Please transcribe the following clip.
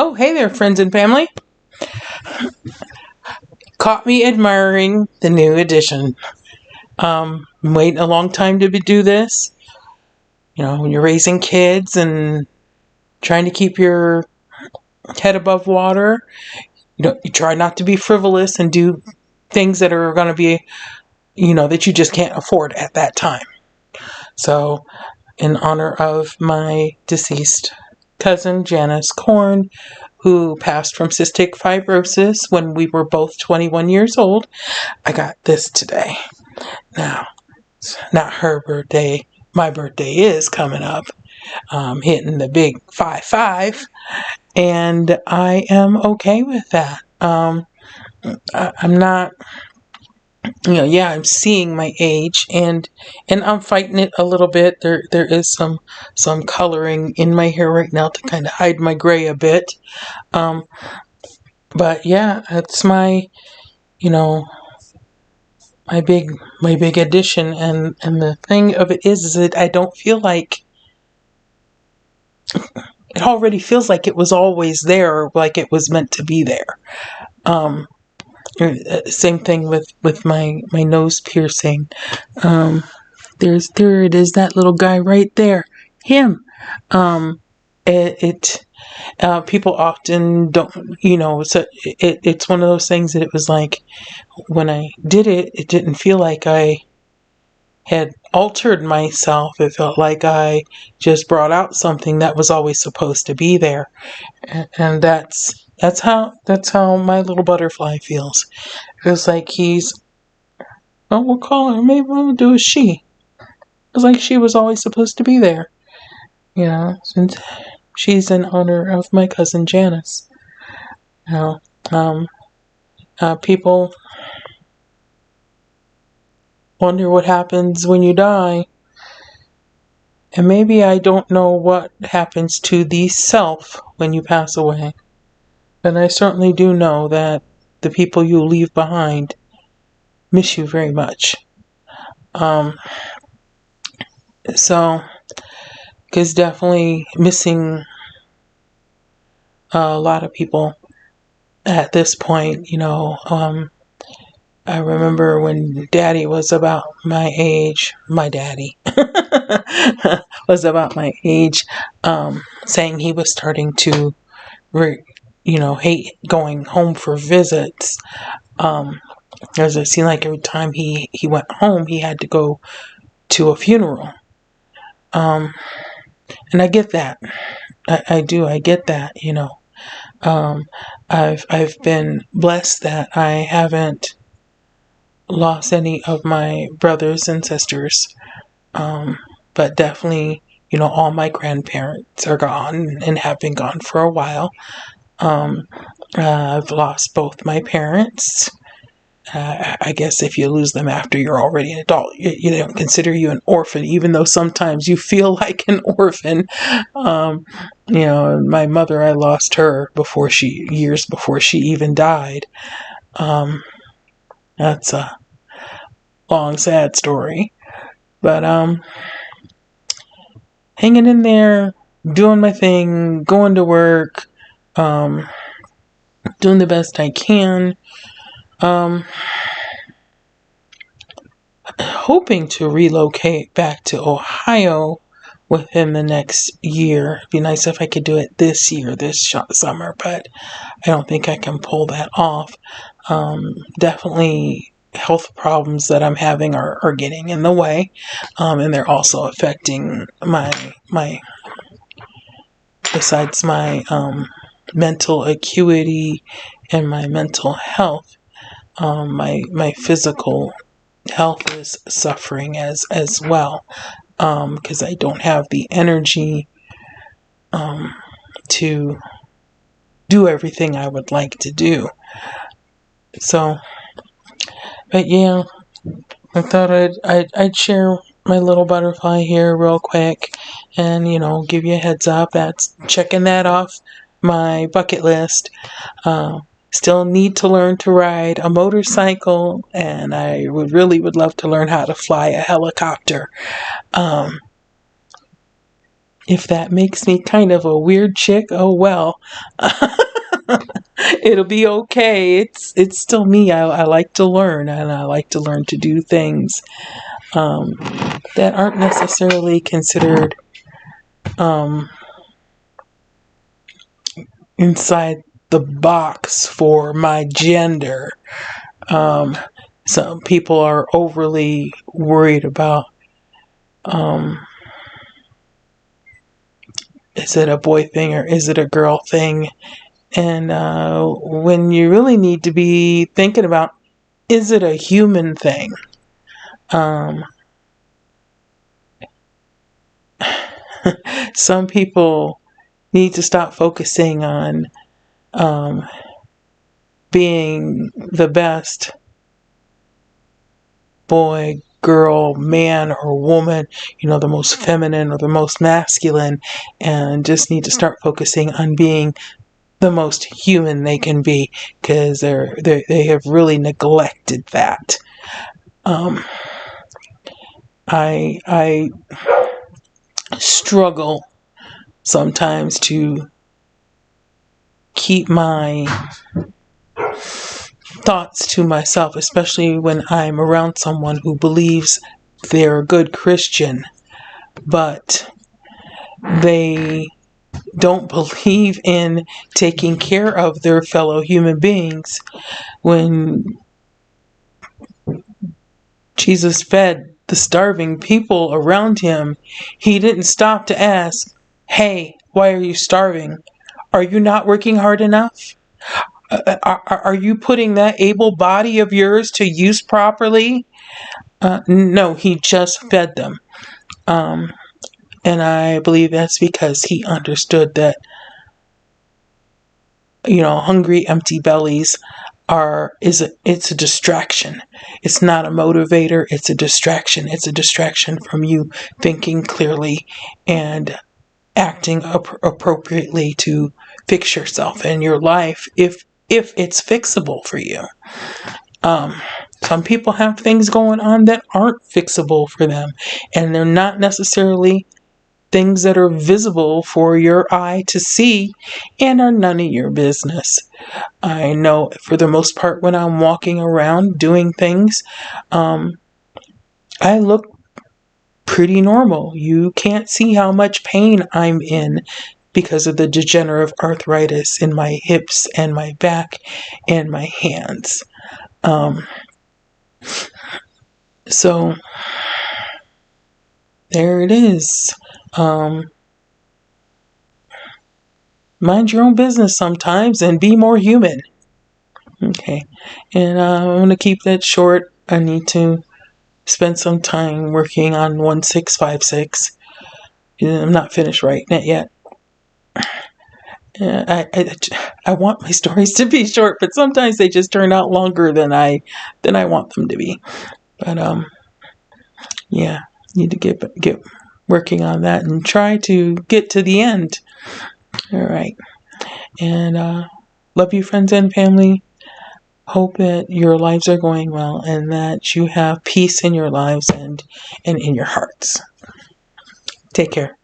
Oh, hey there, friends and family. Caught me admiring the new edition. I'm waiting a long time to do this. You know, when you're raising kids and trying to keep your head above water, you try not to be frivolous and do things that are going to be, that you just can't afford at that time. So, in honor of my deceased cousin, Janice Korn, who passed from cystic fibrosis when we were both 21 years old, I got this today. Now, it's not her birthday. My birthday is coming up. Hitting the big 5-5, and I am okay with that. I'm not, I'm seeing my age, and I'm fighting it a little bit. There is some coloring in my hair right now to kind of hide my gray a bit. But yeah, it's my, my big addition, and the thing of it is that I don't feel like it already feels like it was always there, like it was meant to be there. Same thing with my nose piercing. There it is, that little guy right there, him. People often don't, it's one of those things that it was like, when I did it, it didn't feel like I had altered myself. It felt like I just brought out something that was always supposed to be there. And that's how my little butterfly feels. It feels like we'll call her, maybe we'll do a she. It's like she was always supposed to be there. Since she's in honor of my cousin Janice. People wonder what happens when you die. And maybe I don't know what happens to the self when you pass away. But I certainly do know that the people you leave behind miss you very much. Because definitely missing a lot of people at this point, I remember when Daddy was about my age, my daddy was about my age, saying he was starting to, hate going home for visits. As it seemed like every time he went home, he had to go to a funeral. And I get that. I do. I get that, I've been blessed that I haven't lost any of my brothers and sisters. But definitely, all my grandparents are gone and have been gone for a while. I've lost both my parents. I guess if you lose them after you're already an adult, you don't consider you an orphan, even though sometimes you feel like an orphan. My mother, I lost her years before she even died. That's a long, sad story. But hanging in there, doing my thing, going to work, doing the best I can. Hoping to relocate back to Ohio within the next year. It'd be nice if I could do it this year, this summer, but I don't think I can pull that off. Definitely health problems that I'm having are getting in the way, and they're also affecting my besides my mental acuity and my mental health, my physical health is suffering as well, because I don't have the energy to do everything I would like to do. So, but yeah, I thought I'd share my little butterfly here real quick, and give you a heads up. That's checking that off my bucket list. Still need to learn to ride a motorcycle, and I would love to learn how to fly a helicopter. If that makes me kind of a weird chick, oh well. It'll be okay. It's still me. I like to learn, and I like to learn to do things that aren't necessarily considered inside the box for my gender. Some people are overly worried about is it a boy thing or is it a girl thing? And when you really need to be thinking about, is it a human thing? Some people need to stop focusing on being the best boy, girl, man, or woman, the most feminine or the most masculine, and just need to start focusing on being the most human they can be, because they have really neglected that. I struggle sometimes to keep my thoughts to myself, especially when I'm around someone who believes they're a good Christian, but they don't believe in taking care of their fellow human beings. When Jesus fed the starving people around him, he didn't stop to ask, hey, why are you starving? Are you not working hard enough? Are you putting that able body of yours to use properly? No, he just fed them. And I believe that's because he understood that, hungry, empty bellies it's a distraction. It's not a motivator. It's a distraction. It's a distraction from you thinking clearly and acting appropriately to fix yourself and your life if it's fixable for you. Some people have things going on that aren't fixable for them, and they're not necessarily things that are visible for your eye to see and are none of your business. I know for the most part when I'm walking around doing things, I look pretty normal. You can't see how much pain I'm in because of the degenerative arthritis in my hips and my back and my hands. So there it is. Mind your own business sometimes and be more human. Okay. And I'm going to keep that short. I need to spend some time working on 1656. I'm not finished writing it yet. I want my stories to be short, but sometimes they just turn out longer than I want them to be. But yeah, need to get working on that and try to get to the end. All right, and love you, friends and family. Hope that your lives are going well and that you have peace in your lives and in your hearts. Take care.